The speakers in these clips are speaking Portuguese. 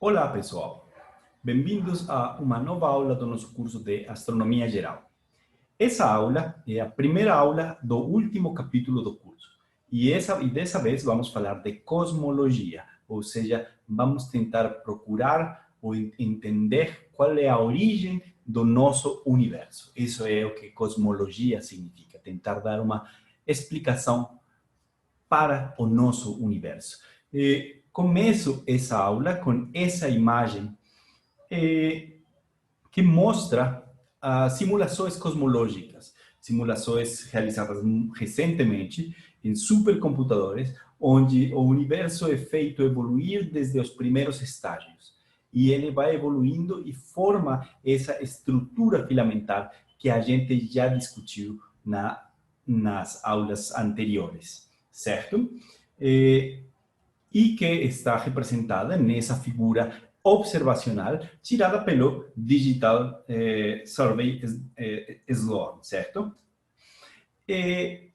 Olá, pessoal. Bem-vindos a uma nova aula do nosso curso de Astronomia Geral. Essa aula é a primeira aula do último capítulo do curso. E dessa vez vamos falar de cosmologia, ou seja, vamos tentar procurar ou entender qual é a origem do nosso universo. Isso é o que cosmologia significa, tentar dar uma explicação para o nosso universo. Começo essa aula com essa imagem que mostra simulações cosmológicas, simulações realizadas recentemente em supercomputadores, onde o universo é feito evoluir desde os primeiros estágios. E ele vai evoluindo e forma essa estrutura filamentar que a gente já discutiu nas aulas anteriores, certo? E que está representada nessa figura observacional tirada pelo Digital Survey Sloan, certo?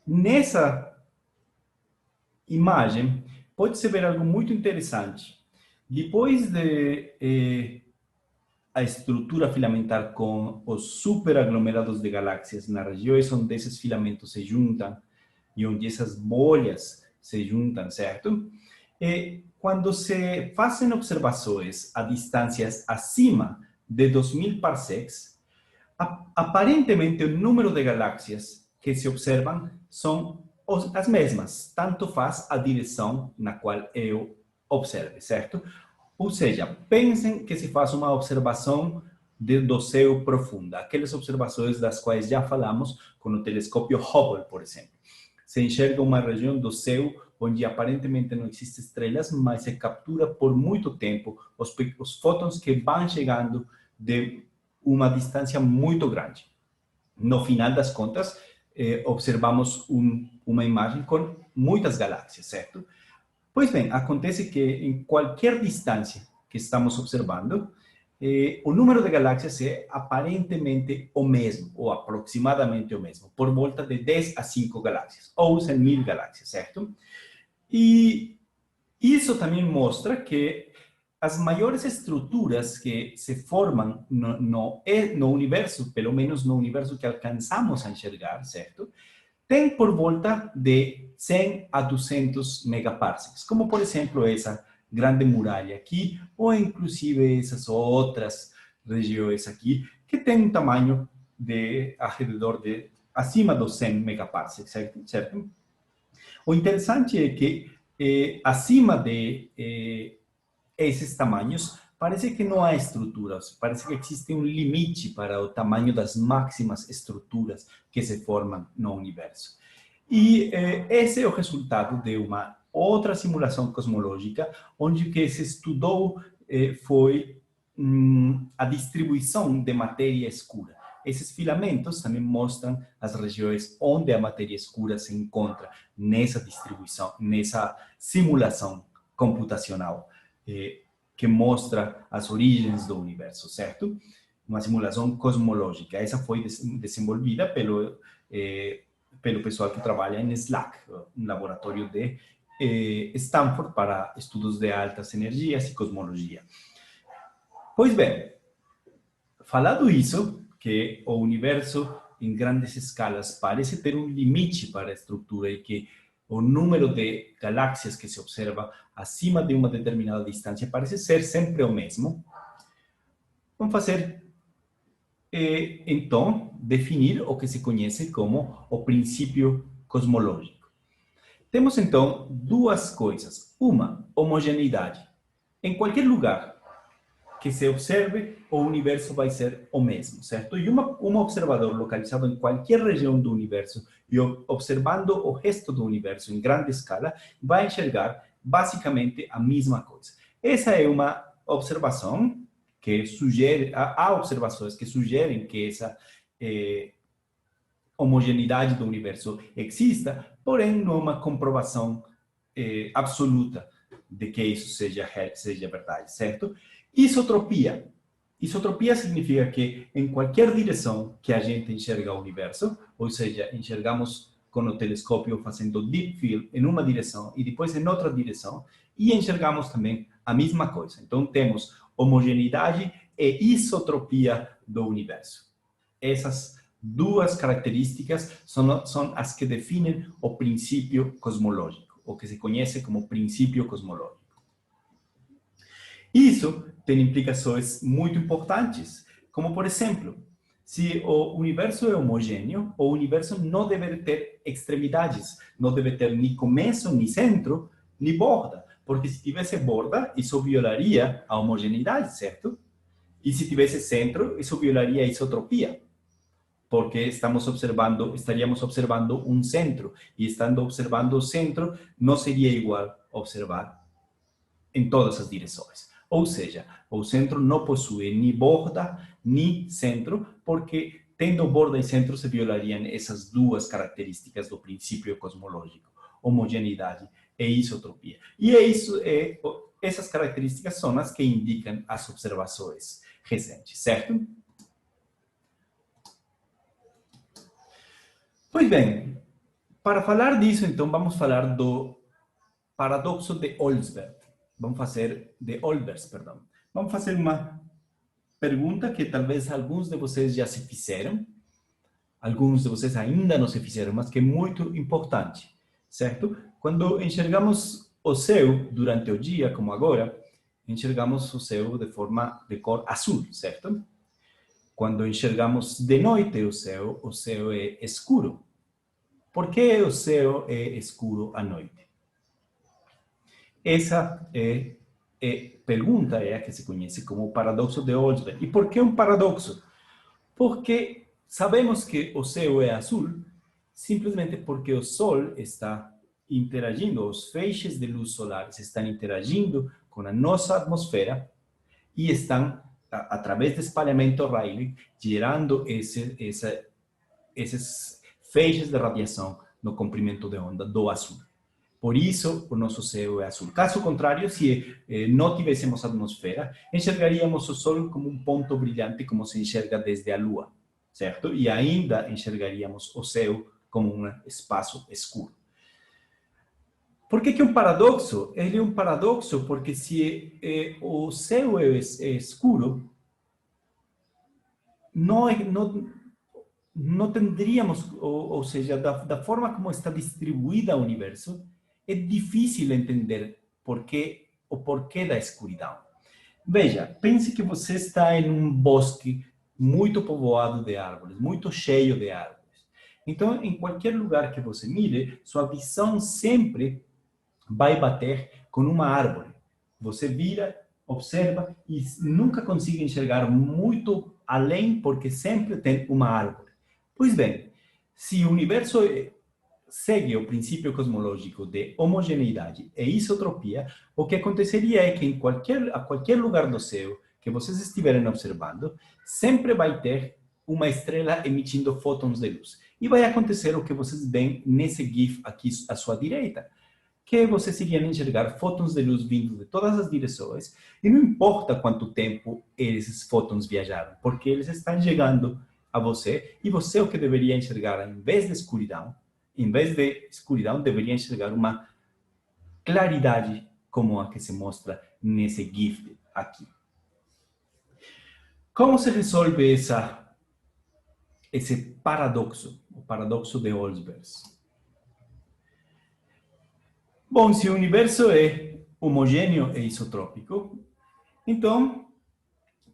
Nessa imagem, pode-se ver algo muito interessante. Depois de a estrutura filamentar com os superaglomerados de galáxias nas regiões onde esses filamentos se juntam e onde essas bolhas se juntam, certo? Quando se fazem observações a distâncias acima de 2000 parsecs, aparentemente o número de galáxias que se observam são as mesmas, tanto faz a direção na qual eu observe, certo? Ou seja, pensem que se faz uma observação do céu profunda, aquelas observações das quais já falamos com o telescópio Hubble, por exemplo. Se enxerga uma região do céu onde aparentemente não existem estrelas, mas se captura por muito tempo os fótons que vão chegando de uma distância muito grande. No final das contas, observamos uma imagem com muitas galáxias, certo? Pois bem, acontece que em qualquer distância que estamos observando, o número de galáxias é aparentemente o mesmo, ou aproximadamente o mesmo, por volta de 10 a 5 galáxias, ou 100.000 galáxias, certo? E isso também mostra que as maiores estruturas que se formam no universo, pelo menos no universo que alcançamos a enxergar, certo? Tem por volta de 100 a 200 megaparsecs, como por exemplo essa grande muralha aqui, ou inclusive essas outras regiões aqui, que tem um tamanho de acima dos 100 megaparsecs, certo? O interessante é que acima de esses tamanhos, parece que não há estruturas, parece que existe um limite para o tamanho das máximas estruturas que se formam no universo. E esse é o resultado de uma outra simulação cosmológica, onde o que se estudou foi a distribuição de matéria escura. Esses filamentos também mostram as regiões onde a matéria escura se encontra nessa distribuição, nessa simulação computacional, que mostra as origens do universo, certo? Uma simulação cosmológica. Essa foi desenvolvida pelo pessoal que trabalha em SLAC, um laboratório de Stanford para estudos de altas energias e cosmologia. Pois bem, falado isso, que o universo em grandes escalas parece ter um limite para a estrutura e que o número de galáxias que se observa acima de uma determinada distância parece ser sempre o mesmo, vamos fazer, então, definir o que se conhece como o princípio cosmológico. Temos, então, duas coisas. Uma, homogeneidade. Em qualquer lugar que se observe, o universo vai ser o mesmo, certo? E um observador localizado em qualquer região do universo e observando o resto do universo em grande escala, vai enxergar basicamente a mesma coisa. Essa é uma observação que sugere, há observações que sugerem que essa homogeneidade do universo exista, porém não é uma comprovação absoluta de que isso seja verdade, certo? Isotropia. Isotropia significa que em qualquer direção que a gente enxerga o universo, ou seja, enxergamos com o telescópio fazendo deep field em uma direção e depois em outra direção, e enxergamos também a mesma coisa. Então, temos homogeneidade e isotropia do universo. Essas duas características são as que definem o princípio cosmológico, o que se conhece como princípio cosmológico. Isso tem implicações muito importantes, como, por exemplo, se o universo é homogêneo, o universo não deve ter extremidades, não deve ter nem começo, nem centro, nem borda, porque se tivesse borda, isso violaria a homogeneidade, certo? E se tivesse centro, isso violaria a isotropia, porque estaríamos observando um centro, e estando observando o centro, não seria igual observar em todas as direções. Ou seja, o centro não possui nem borda, nem centro, porque tendo borda e centro se violariam essas duas características do princípio cosmológico, homogeneidade e isotropia. E essas características são as que indicam as observações recentes, certo? Pois bem, para falar disso, então, vamos falar do paradoxo de Olbers. Vamos fazer uma pergunta que talvez alguns de vocês já se fizeram, alguns de vocês ainda não se fizeram, mas que é muito importante, certo? Quando enxergamos o céu durante o dia, como agora, enxergamos o céu de cor azul, certo? Quando enxergamos de noite o céu é escuro. Por que o céu é escuro à noite? Essa pergunta é a que se conhece como o paradoxo de Olbers. E por que um paradoxo? Porque sabemos que o céu é azul simplesmente porque o Sol está interagindo, os feixes de luz solares estão interagindo com a nossa atmosfera e estão, através do espalhamento Rayleigh, gerando esses feixes de radiação no comprimento de onda do azul. Por isso, o nosso céu é azul. Caso contrário, se não tivéssemos atmosfera, enxergaríamos o Sol como um ponto brilhante, como se enxerga desde a Lua, certo? E ainda enxergaríamos o céu como um espaço escuro. Por que é um paradoxo? Ele é um paradoxo porque se o céu é escuro, não teríamos, ou seja, da forma como está distribuída o universo, é difícil entender o porquê da escuridão. Veja, pense que você está em um bosque muito povoado de árvores, muito cheio de árvores. Então, em qualquer lugar que você mire, sua visão sempre vai bater com uma árvore. Você vira, observa e nunca consegue enxergar muito além porque sempre tem uma árvore. Pois bem, se o universo segue o princípio cosmológico de homogeneidade e isotropia, o que aconteceria é que a qualquer lugar do céu que vocês estiverem observando, sempre vai ter uma estrela emitindo fótons de luz. E vai acontecer o que vocês veem nesse GIF aqui à sua direita, que vocês iriam enxergar fótons de luz vindo de todas as direções, e não importa quanto tempo esses fótons viajaram, porque eles estão chegando a você, e você o que deveria enxergar, em vez de escuridão, deveria enxergar uma claridade como a que se mostra nesse GIF aqui. Como se resolve esse paradoxo, o paradoxo de Olbers? Bom, se o universo é homogêneo e isotrópico, então,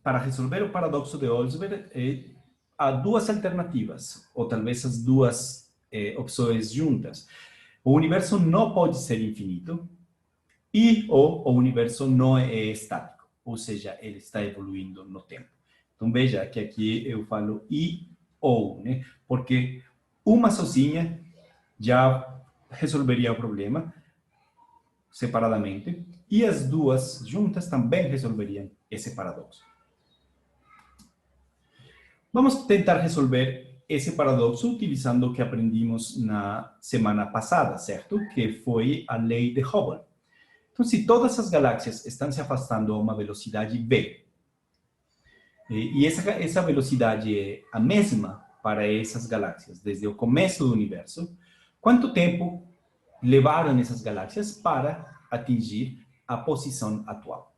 para resolver o paradoxo de Olbers, há duas alternativas, ou talvez as duas opções juntas. O universo não pode ser infinito o universo não é estático, ou seja, ele está evoluindo no tempo. Então, veja que aqui eu falo e ou, né? Porque uma sozinha já resolveria o problema separadamente, e as duas juntas também resolveriam esse paradoxo. Vamos tentar resolver esse paradoxo utilizando o que aprendimos na semana passada, certo? Que foi a lei de Hubble. Então, se todas as galáxias estão se afastando a uma velocidade v, e essa velocidade é a mesma para essas galáxias desde o começo do universo, quanto tempo levaram essas galáxias para atingir a posição atual.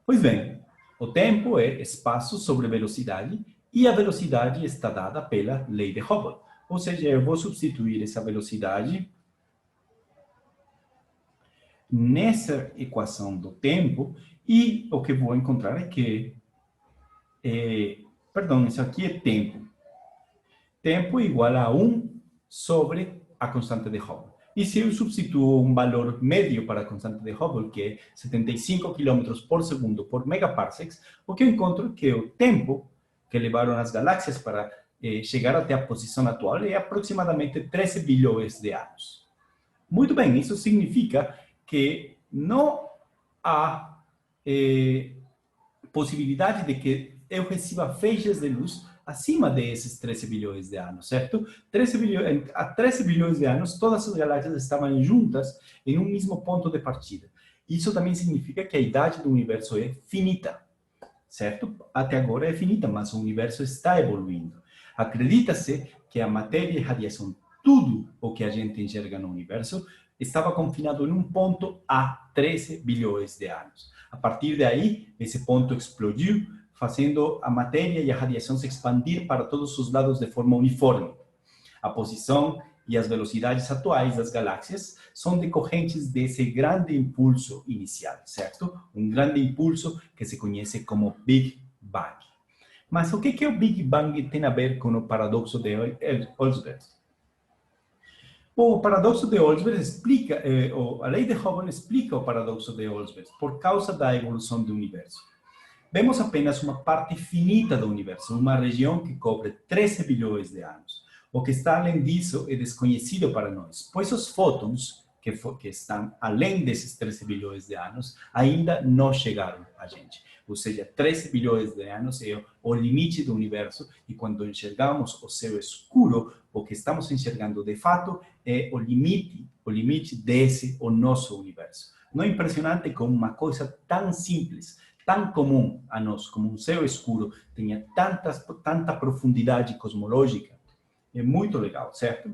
Pois bem, o tempo é espaço sobre velocidade e a velocidade está dada pela lei de Hubble. Ou seja, eu vou substituir essa velocidade nessa equação do tempo e o que vou encontrar é que, isso aqui é tempo. Tempo igual a 1 sobre a constante de Hubble. E se eu substituo um valor médio para a constante de Hubble, que é 75 km por segundo por megaparsecs, o que eu encontro é que o tempo que levaram as galáxias para chegar até a posição atual é aproximadamente 13 bilhões de anos. Muito bem, isso significa que não há possibilidade de que eu receba feixes de luz acima desses 13 bilhões de anos, certo? Há 13 bilhões de anos, todas as galáxias estavam juntas em um mesmo ponto de partida. Isso também significa que a idade do universo é finita, certo? Até agora é finita, mas o universo está evoluindo. Acredita-se que a matéria e a radiação, tudo o que a gente enxerga no universo, estava confinado em um ponto há 13 bilhões de anos. A partir daí, esse ponto explodiu, fazendo a matéria e a radiação se expandir para todos os lados de forma uniforme. A posição e as velocidades atuais das galáxias são decorrentes desse grande impulso inicial, certo? Um grande impulso que se conhece como Big Bang. Mas o que o Big Bang tem a ver com o paradoxo de Olbers? Bom, o paradoxo de Olbers explica, a lei de Hubble explica o paradoxo de Olbers por causa da evolução do universo. Vemos apenas uma parte finita do universo, uma região que cobre 13 bilhões de anos. O que está além disso é desconhecido para nós, pois os fótons que estão além desses 13 bilhões de anos ainda não chegaram a gente. Ou seja, 13 bilhões de anos é o limite do universo e quando enxergamos o céu escuro, o que estamos enxergando de fato é o limite desse o nosso universo. Não é impressionante como uma coisa tão simples, tão comum a nós, como um céu escuro, tenha tanta profundidade cosmológica? É muito legal, certo?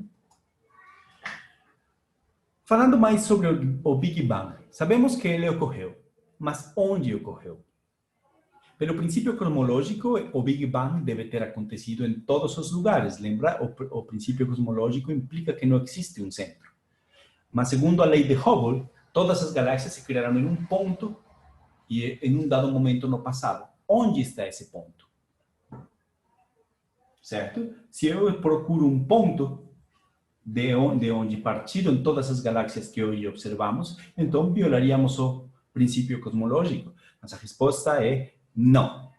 Falando mais sobre o Big Bang, sabemos que ele ocorreu, mas onde ocorreu? Pelo princípio cosmológico, o Big Bang deve ter acontecido em todos os lugares. Lembra? O princípio cosmológico implica que não existe um centro. Mas segundo a lei de Hubble, todas as galáxias se criaram em um ponto e em um dado momento no passado. Onde está esse ponto? Certo? Se eu procuro um ponto de onde partiram todas as galáxias que hoje observamos, então violaríamos o princípio cosmológico. Mas a resposta é não.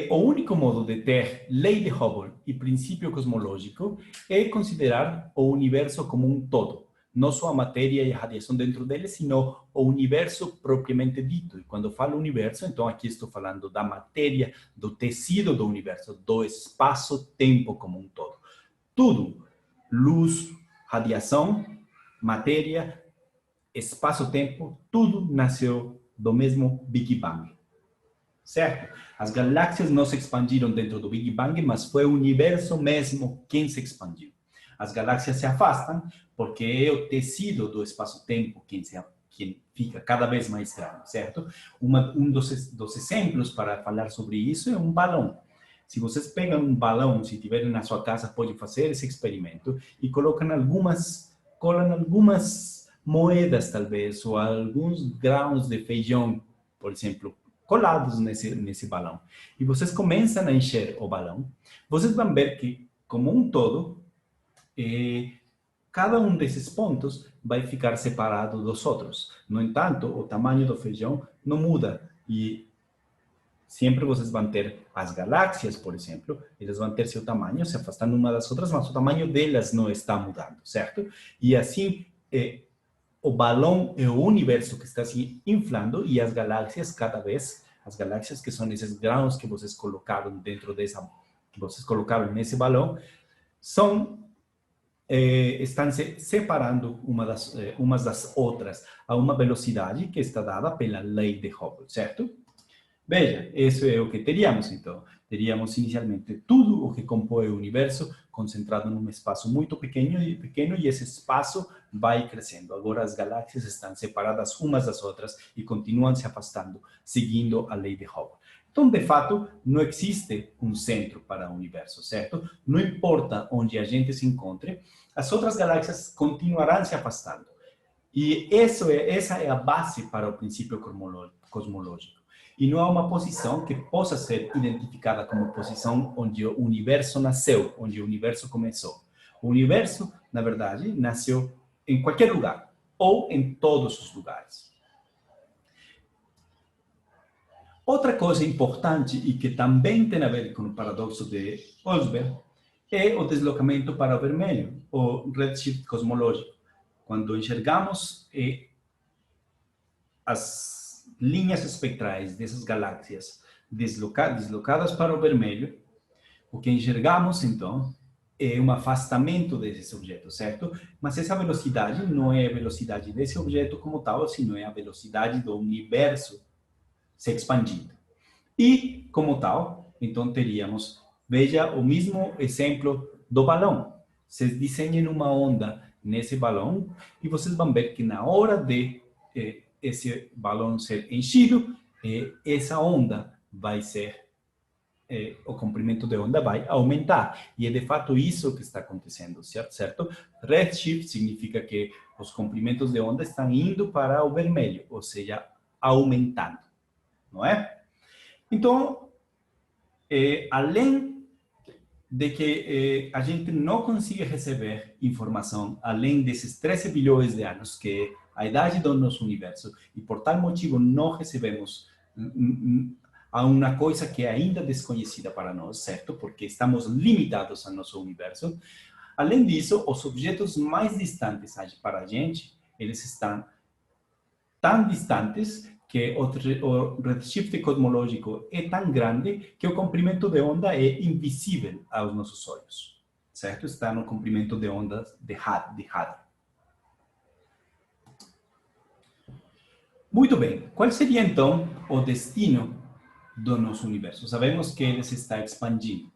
O único modo de ter lei de Hubble e princípio cosmológico é considerar o universo como um todo. Não só a matéria e a radiação dentro dele, sino o universo propriamente dito. E quando falo universo, então aqui estou falando da matéria, do tecido do universo, do espaço-tempo como um todo. Tudo, luz, radiação, matéria, espaço-tempo, tudo nasceu do mesmo Big Bang. Certo? As galáxias não se expandiram dentro do Big Bang, mas foi o universo mesmo quem se expandiu. As galáxias se afastam porque é o tecido do espaço-tempo quem fica cada vez mais grande, certo? Um dos exemplos para falar sobre isso é um balão. Se vocês pegam um balão, se tiverem na sua casa, podem fazer esse experimento e colam algumas moedas, talvez, ou alguns grãos de feijão, por exemplo, colados nesse balão. E vocês começam a encher o balão. Vocês vão ver que, como um todo, cada um desses pontos vai ficar separado dos outros. No entanto, o tamanho do feijão não muda. E sempre vocês vão ter as galáxias, por exemplo, elas vão ter seu tamanho, se afastando uma das outras, mas o tamanho delas não está mudando, certo? E assim, o balão é o universo que está se inflando e as galáxias cada vez, as galáxias que são esses grãos que vocês colocaram que vocês colocaram nesse balão, estão se separando umas das outras a uma velocidade que está dada pela lei de Hubble, certo? Veja, isso é o que teríamos, então. Teríamos inicialmente tudo o que compõe o universo concentrado num espaço muito pequeno e esse espaço vai crescendo. Agora as galáxias estão separadas umas das outras e continuam se afastando, seguindo a lei de Hubble. Então, de fato, não existe um centro para o universo, certo? Não importa onde a gente se encontre, as outras galáxias continuarão se afastando. E essa é a base para o princípio cosmológico. E não há uma posição que possa ser identificada como posição onde o universo nasceu, onde o universo começou. O universo, na verdade, nasceu em qualquer lugar, ou em todos os lugares. Outra coisa importante e que também tem a ver com o paradoxo de Olsberg é o deslocamento para o vermelho, o redshift cosmológico. Quando enxergamos as linhas espectrais dessas galáxias deslocadas para o vermelho, o que enxergamos, então, é um afastamento desses objetos, certo? Mas essa velocidade não é a velocidade desse objeto como tal, sino é a velocidade do universo se expandindo. E, como tal, então teríamos, veja o mesmo exemplo do balão. Vocês desenhem uma onda nesse balão e vocês vão ver que na hora de esse balão ser enchido, essa onda vai ser, o comprimento de onda vai aumentar. E é de fato isso que está acontecendo, certo? Redshift significa que os comprimentos de onda estão indo para o vermelho, ou seja, aumentando, não é? Então, além de que a gente não consiga receber informação além desses 13 bilhões de anos, que é a idade do nosso universo, e por tal motivo não recebemos uma coisa que é ainda desconhecida para nós, certo? Porque estamos limitados ao nosso universo. Além disso, os objetos mais distantes para a gente, eles estão tão distantes que o redshift cosmológico é tão grande que o comprimento de onda é invisível aos nossos olhos, certo? Está no comprimento de onda de Hadron. Muito bem, qual seria então o destino do nosso universo? Sabemos que ele se está expandindo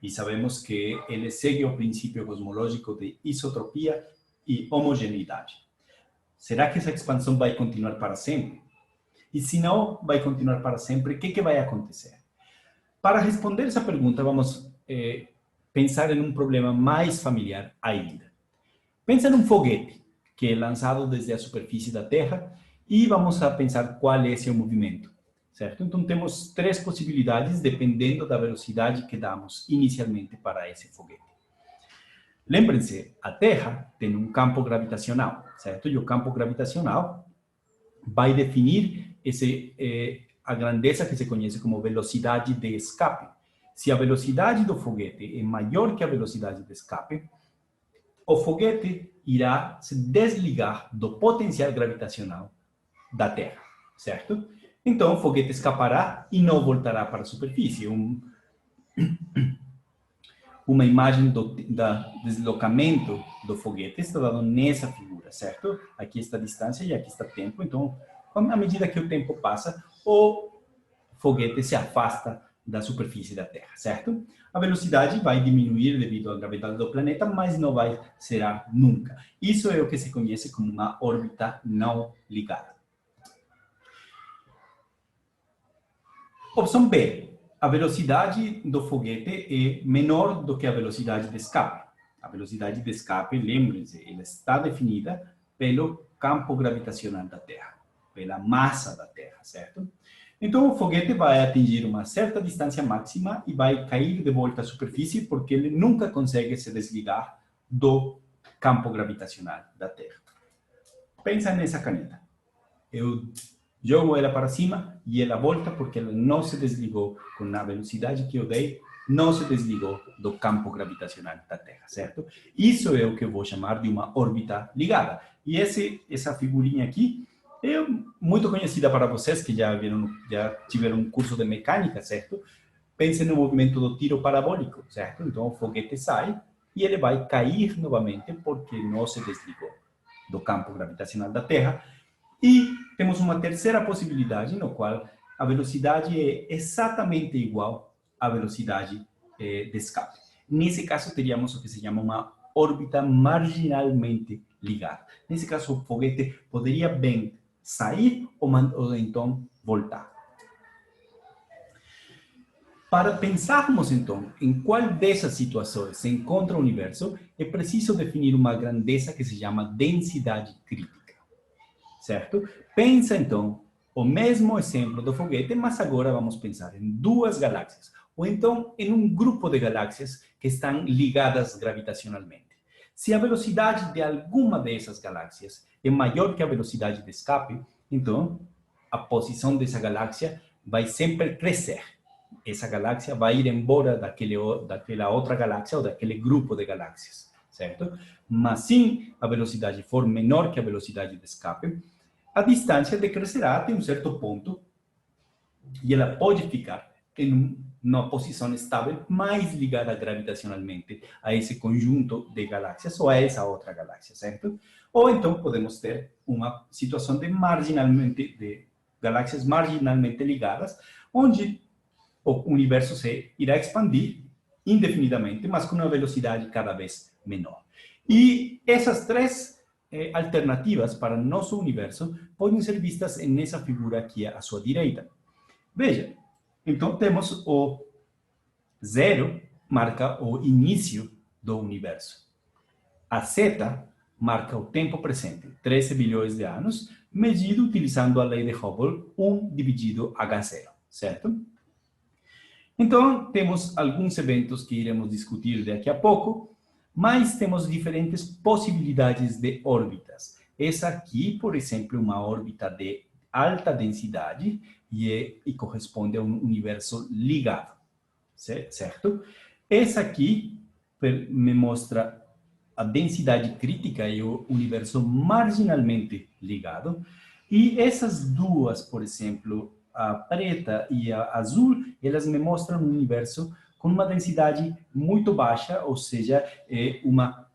e sabemos que ele segue o princípio cosmológico de isotropia e homogeneidade. Será que essa expansão vai continuar para sempre? E se não vai continuar para sempre, o que vai acontecer? Para responder essa pergunta, vamos pensar em um problema mais familiar ainda. Pensa num foguete que é lançado desde a superfície da Terra e vamos a pensar qual é esse movimento, certo? Então, temos 3 possibilidades dependendo da velocidade que damos inicialmente para esse foguete. Lembrem-se, a Terra tem um campo gravitacional, certo? E o campo gravitacional vai definir a grandeza que se conhece como velocidade de escape. Se a velocidade do foguete é maior que a velocidade de escape, o foguete irá se desligar do potencial gravitacional da Terra, certo? Então, o foguete escapará e não voltará para a superfície. Uma imagem do deslocamento do foguete está dado nessa figura, certo? Aqui está a distância e aqui está o tempo. Então, à medida que o tempo passa, o foguete se afasta da superfície da Terra, certo? A velocidade vai diminuir devido à gravidade do planeta, mas não vai zerar nunca. Isso é o que se conhece como uma órbita não ligada. Opção B. A velocidade do foguete é menor do que a velocidade de escape. A velocidade de escape, lembrem-se, ela está definida pelo campo gravitacional da Terra, pela massa da Terra, certo? Então, o foguete vai atingir uma certa distância máxima e vai cair de volta à superfície porque ele nunca consegue se desligar do campo gravitacional da Terra. Pensa nessa caneta. Eu jogo ela para cima e ela volta porque ela não se desligou com a velocidade que eu dei, não se desligou do campo gravitacional da Terra, certo? Isso é o que eu vou chamar de uma órbita ligada. E essa figurinha aqui é muito conhecida para vocês que já tiveram um curso de mecânica, certo? Pensem no movimento do tiro parabólico, certo? Então o foguete sai e ele vai cair novamente porque não se desligou do campo gravitacional da Terra. E temos uma terceira possibilidade, no qual a velocidade é exatamente igual a velocidade de escape. Nesse caso, teríamos o que se chama uma órbita marginalmente ligada. Nesse caso, o foguete poderia bem sair ou então voltar. Para pensarmos, então, em qual dessas situações se encontra o universo, é preciso definir uma grandeza que se chama densidade crítica, certo? Pensa, então, o mesmo exemplo do foguete, mas agora vamos pensar em duas galáxias, ou então em um grupo de galáxias que estão ligadas gravitacionalmente. Se a velocidade de alguma dessas galáxias é maior que a velocidade de escape, então a posição dessa galáxia vai sempre crescer. Essa galáxia vai ir embora daquela outra galáxia ou daquele grupo de galáxias, certo? Mas se a velocidade for menor que a velocidade de escape, a distância decrescerá até um certo ponto e ela pode ficar em uma posição estável mais ligada gravitacionalmente a esse conjunto de galáxias ou a essa outra galáxia, certo? Ou então podemos ter uma situação de galáxias marginalmente ligadas, onde o universo se irá expandir indefinidamente, mas com uma velocidade cada vez menor. E essas três alternativas para nosso universo podem ser vistas nessa figura aqui à sua direita. Veja, então temos o zero, marca o início do universo. A zeta marca o tempo presente, 13 bilhões de anos, medido utilizando a lei de Hubble, 1 dividido H0, certo? Então, temos alguns eventos que iremos discutir daqui a pouco, mas temos diferentes possibilidades de órbitas. Essa aqui, por exemplo, é uma órbita de alta densidade e corresponde a um universo ligado, certo? Essa aqui me mostra a densidade crítica e o universo marginalmente ligado. E essas duas, por exemplo, a preta e a azul, elas me mostram um universo com uma densidade muito baixa, ou seja, uma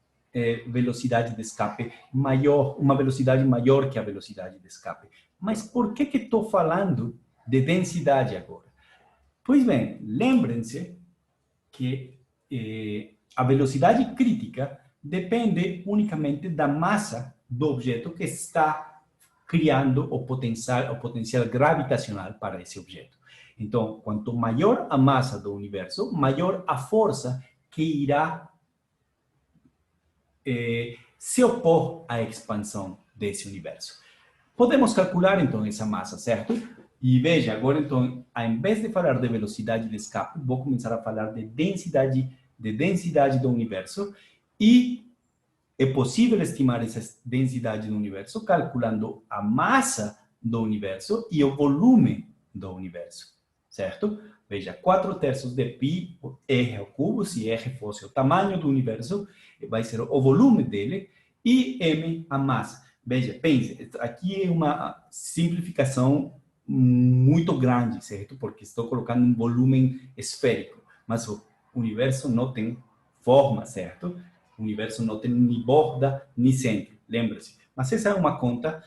velocidade de escape maior, uma velocidade maior que a velocidade de escape. Mas por que estou falando de densidade agora? Pois bem, lembrem-se que a velocidade crítica depende unicamente da massa do objeto que está criando o potencial gravitacional para esse objeto. Então, quanto maior a massa do universo, maior a força que irá se opor à expansão desse universo. Podemos calcular, então, essa massa, certo? E veja, agora, então, ao invés de falar de velocidade de escape, vou começar a falar de densidade do universo. E é possível estimar essa densidade do universo calculando a massa do universo e o volume do universo, certo? Veja, 4/3 de π, r ao cubo, se r fosse o tamanho do universo, vai ser o volume dele, e m a massa. Veja, pense, aqui é uma simplificação muito grande, certo? Porque estou colocando um volume esférico, mas o universo não tem forma, certo? O universo não tem nem borda, nem centro, lembre-se. Mas essa é uma conta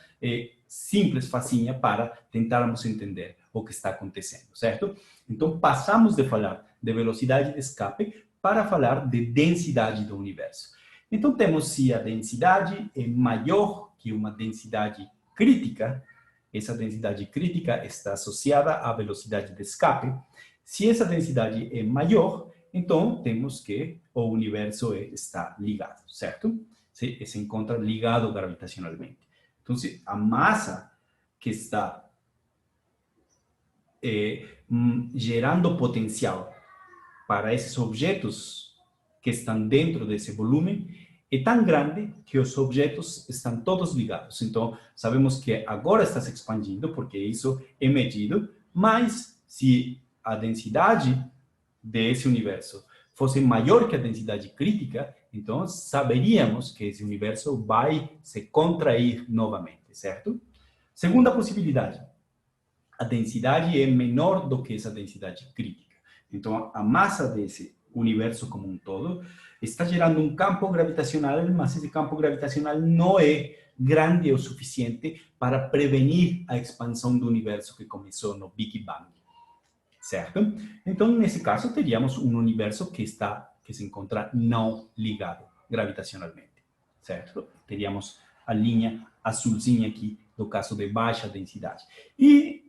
simples, facinha, para tentarmos entender o que está acontecendo, certo? Então, passamos de falar de velocidade de escape para falar de densidade do universo. Então, temos se a densidade é maior que uma densidade crítica, essa densidade crítica está associada à velocidade de escape. Se essa densidade é maior, então temos que o universo está ligado, certo? Se encontra ligado gravitacionalmente. Então, a massa que está gerando potencial para esses objetos que estão dentro desse volume é tão grande que os objetos estão todos ligados. Então, sabemos que agora está se expandindo, porque isso é medido, mas se a densidade desse universo fosse maior que a densidade crítica, então saberíamos que esse universo vai se contrair novamente, certo? Segunda possibilidade, a densidade é menor do que essa densidade crítica. Então, a massa desse universo como um todo está gerando um campo gravitacional, mas esse campo gravitacional não é grande o suficiente para prevenir a expansão do universo que começou no Big Bang. certo? Então, nesse caso, teríamos um universo que se encontra não ligado gravitacionalmente, certo? Teríamos a linha azulzinha aqui do caso de baixa densidade. E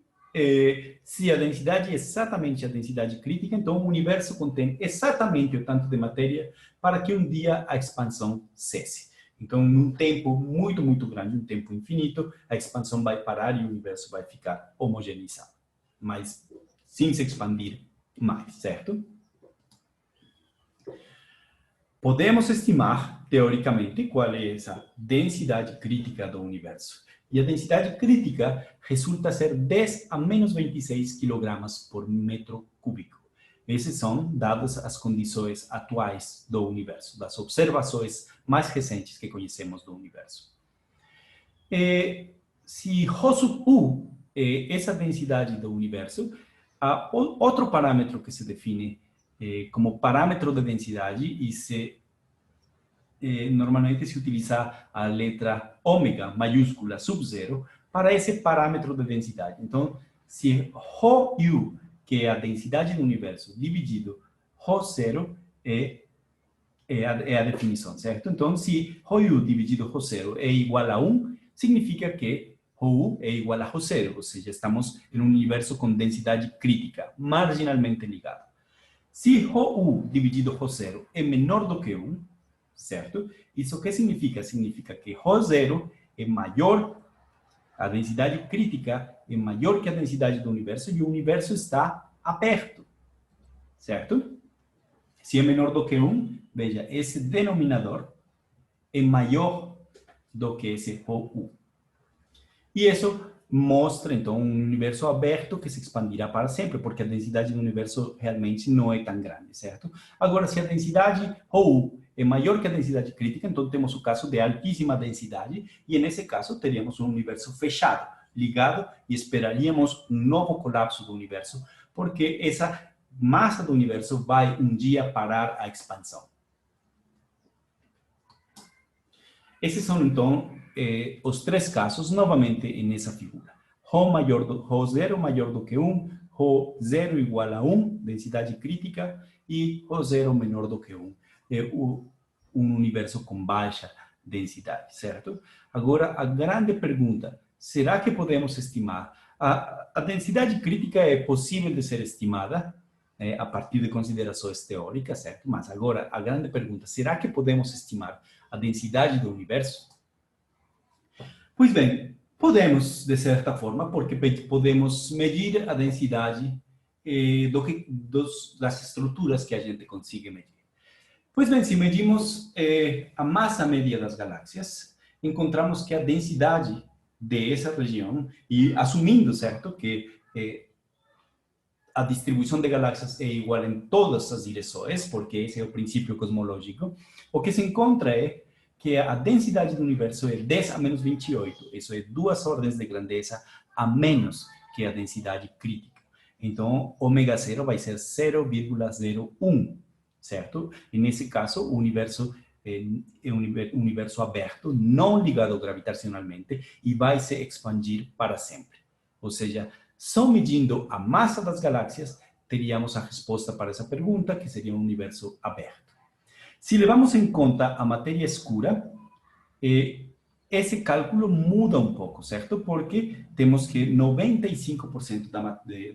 se a densidade é exatamente a densidade crítica, então o universo contém exatamente o tanto de matéria para que um dia a expansão cesse. Então, num tempo muito, muito grande, um tempo infinito, a expansão vai parar e o universo vai ficar homogeneizado, mas sem se expandir mais, certo? Podemos estimar, teoricamente, qual é essa densidade crítica do universo. E a densidade crítica resulta ser 10 a menos 26 quilogramas por metro cúbico. Esses são dados as condições atuais do universo, das observações mais recentes que conhecemos do universo. Se Rho sub U é essa densidade do universo, há outro parâmetro que se define como parâmetro de densidade e normalmente se utiliza a letra ômega maiúscula sub zero para esse parâmetro de densidade. Então, se Rho U, que é a densidade do universo, dividido Rho zero é a definição, certo? Então, se Rho U dividido Rho zero é igual a 1, significa que Rho U é igual a Rho zero, ou seja, estamos em um universo com densidade crítica, marginalmente ligado. Se Rho U dividido Rho zero é menor do que 1, certo? Isso o que significa? Significa que Rho zero é maior, a densidade crítica é maior que a densidade do universo e o universo está aberto, certo? Se é menor do que 1, veja, esse denominador é maior do que esse Rho U. E isso mostra, então, um universo aberto que se expandirá para sempre, porque a densidade do universo realmente não é tão grande, certo? Agora, se a densidade Rho U é maior que a densidade crítica, então temos o caso de altíssima densidade, e nesse caso teríamos um universo fechado, ligado, e esperaríamos um novo colapso do universo, porque essa massa do universo vai um dia parar a expansão. Esses são, então, os três casos, novamente, nessa figura. Rho zero maior do que 1, Rho zero igual a 1, densidade crítica, e Rho zero menor do que 1, um universo com baixa densidade, certo? Agora, a grande pergunta, será que podemos estimar? A densidade crítica é possível de ser estimada a partir de considerações teóricas, certo? Mas agora, a grande pergunta, será que podemos estimar a densidade do universo? Pois bem, podemos, de certa forma, porque podemos medir a densidade das estruturas que a gente consiga medir. Pois bem, se medimos a massa média das galáxias, encontramos que a densidade dessa região, e assumindo, certo, que a distribuição de galáxias é igual em todas as direções, porque esse é o princípio cosmológico, o que se encontra é que a densidade do universo é 10 a menos 28. Isso é 2 ordens de grandeza a menos que a densidade crítica. Então, ômega zero vai ser 0,01, certo? E nesse caso, o universo é um universo aberto, não ligado gravitacionalmente, e vai se expandir para sempre. Ou seja, só medindo a massa das galáxias, teríamos a resposta para essa pergunta, que seria um universo aberto. Se levamos em conta a matéria escura, esse cálculo muda um pouco, certo? Porque temos que 95%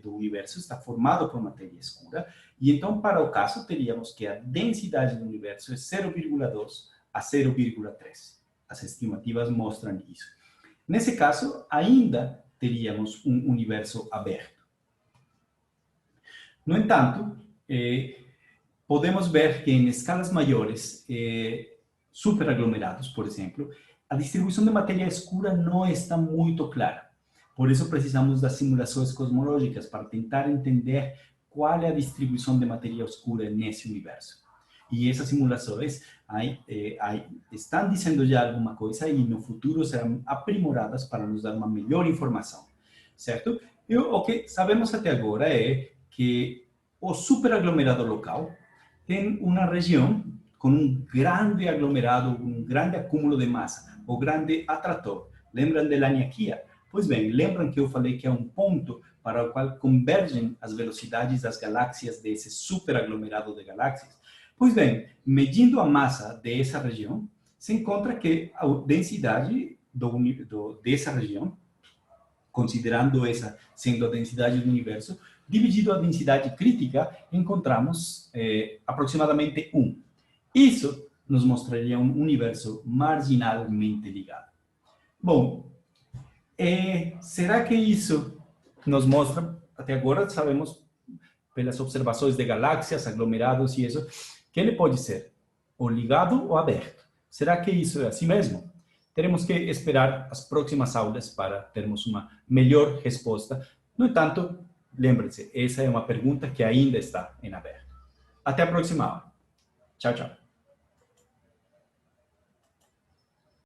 do universo está formado por matéria escura, e então, para o caso, teríamos que a densidade do universo é 0,2 a 0,3. As estimativas mostram isso. Nesse caso, ainda teríamos um universo aberto. No entanto, podemos ver que em escalas maiores, superaglomerados, por exemplo, a distribuição de matéria escura não está muito clara. Por isso, precisamos das simulações cosmológicas para tentar entender qual é a distribuição de matéria escura nesse universo. E essas simulações estão dizendo já alguma coisa e no futuro serão aprimoradas para nos dar uma melhor informação, certo? E o que sabemos até agora é que o superaglomerado local tem uma região com um grande aglomerado, um grande acúmulo de massa, o grande atrator. Lembram de Laniakea? Pois bem, lembram que eu falei que é um ponto para o qual convergem as velocidades das galáxias desse superaglomerado de galáxias? Pois bem, medindo a massa dessa região, se encontra que a densidade dessa região, considerando essa sendo a densidade do universo, dividido a densidade crítica, encontramos aproximadamente 1. Isso nos mostraria um universo marginalmente ligado. Bom, será que isso nos mostra, até agora sabemos, pelas observações de galáxias, aglomerados e isso, que ele pode ser ou ligado ou aberto. Será que isso é assim mesmo? Teremos que esperar as próximas aulas para termos uma melhor resposta. No entanto, lembre-se, essa é uma pergunta que ainda está em aberto. Até a próxima aula. Tchau, tchau.